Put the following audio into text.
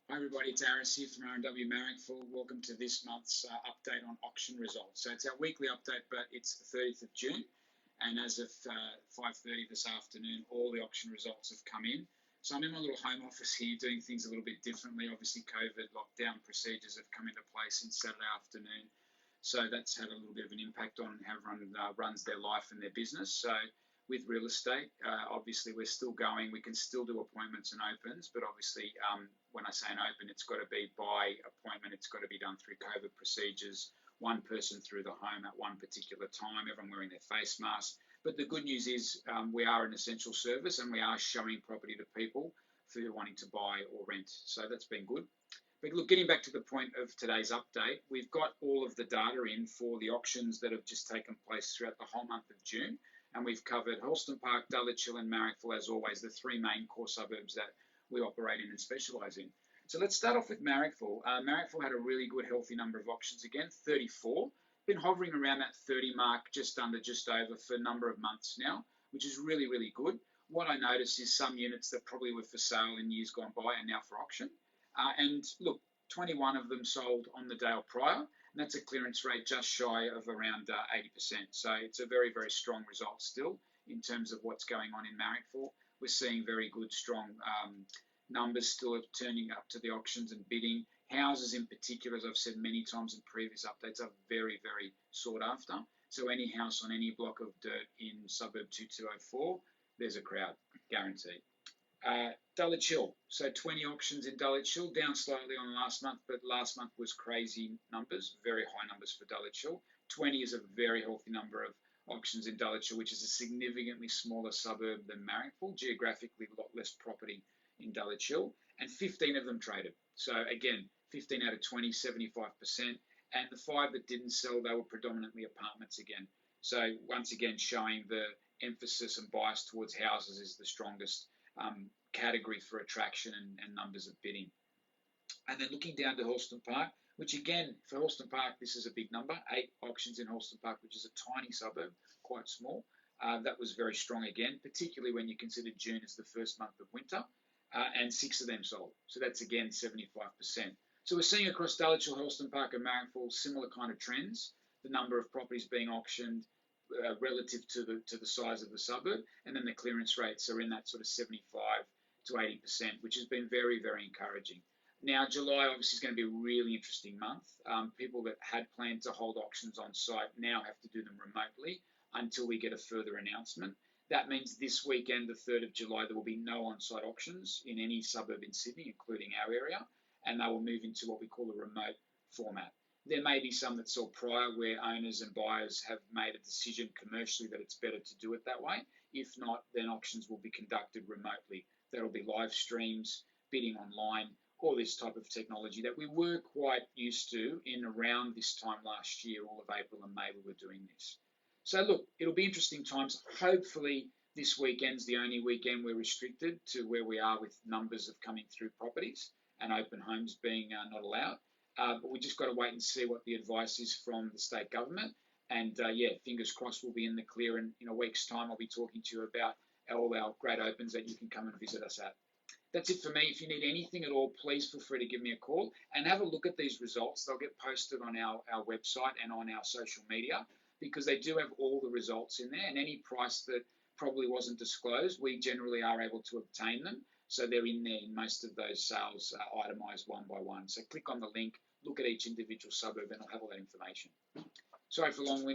Hi everybody, it's Aris here from R&W Marrickville. Welcome to this month's update on auction results. So it's our weekly update, but it's the 30th of June, and as of 5:30 this afternoon, all the auction results have come in. So I'm in my little home office here doing things a little bit differently. Obviously, COVID lockdown procedures have come into place since Saturday afternoon, so that's had a little bit of an impact on how everyone runs their life and their business. So with real estate, obviously we're still going. We can still do appointments and opens, but obviously when I say an open, it's got to be by appointment. It's got to be done through COVID procedures, one person through the home at one particular time, everyone wearing their face mask. But the good news is we are an essential service and we are showing property to people for wanting to buy or rent. So that's been good. But look, getting back to the point of today's update, we've got all of the data in for the auctions that have just taken place throughout the whole month of June. And we've covered Hurlstone Park, Dulwich and Marrickville, as always, the three main core suburbs that we operate in and specialise in. So let's start off with Marrickville. Marrickville had a really good, healthy number of auctions again, 34. Been hovering around that 30 mark, just under, just over, for a number of months now, which is really, really good. What I noticed is some units that probably were for sale in years gone by are now for auction. And look, 21 of them sold on the day or prior. And that's a clearance rate just shy of around 80%. So it's a very, very strong result still in terms of what's going on in Marrickville. We're seeing very good, strong numbers still turning up to the auctions and bidding. Houses in particular, as I've said many times in previous updates, are very, very sought after. So any house on any block of dirt in suburb 2204, there's a crowd, guaranteed. Dulwich Hill, so 20 auctions in Dulwich Hill, down slightly on last month, but last month was crazy numbers, very high numbers for Dulwich Hill. 20 is a very healthy number of auctions in Dulwich Hill, which is a significantly smaller suburb than Marrickville, geographically a lot less property in Dulwich Hill, and 15 of them traded. So again, 15 out of 20, 75%, and the 5 that didn't sell, they were predominantly apartments again. So once again, showing the emphasis and bias towards houses is the strongest category for attraction and numbers of bidding. And then looking down to Hurlstone Park, which again, for Hurlstone Park, this is a big number, 8 auctions in Hurlstone Park, which is a tiny suburb, quite small. That was very strong again, particularly when you consider June as the first month of winter, and 6 of them sold. So that's again 75%. So we're seeing across Dulwich Hill, Hurlstone Park and Marrickville similar kind of trends, the number of properties being auctioned, relative to the size of the suburb, and then the clearance rates are in that sort of 75 to 80%, which has been very, very encouraging. Now, July obviously is going to be a really interesting month. People that had planned to hold auctions on site now have to do them remotely until we get a further announcement. That means this weekend, the 3rd of July, there will be no on-site auctions in any suburb in Sydney, including our area, and they will move into what we call a remote format. There may be some that saw prior where owners and buyers have made a decision commercially that it's better to do it that way. If not, then auctions will be conducted remotely. There'll be live streams, bidding online, all this type of technology that we were quite used to in around this time last year, all of April and May we were doing this. So look, it'll be interesting times. Hopefully this weekend's the only weekend we're restricted to where we are with numbers of coming through properties and open homes being not allowed. But we just got to wait and see what the advice is from the state government. And yeah, fingers crossed we'll be in the clear. And in a week's time, I'll be talking to you about all our great opens that you can come and visit us at. That's it for me. If you need anything at all, please feel free to give me a call and have a look at these results. They'll get posted on our website and on our social media because they do have all the results in there, and any price that probably wasn't disclosed, we generally are able to obtain them. So they're in there in most of those sales, itemised one by one. So click on the link, look at each individual suburb, and I'll have all that information. Sorry for long-winded.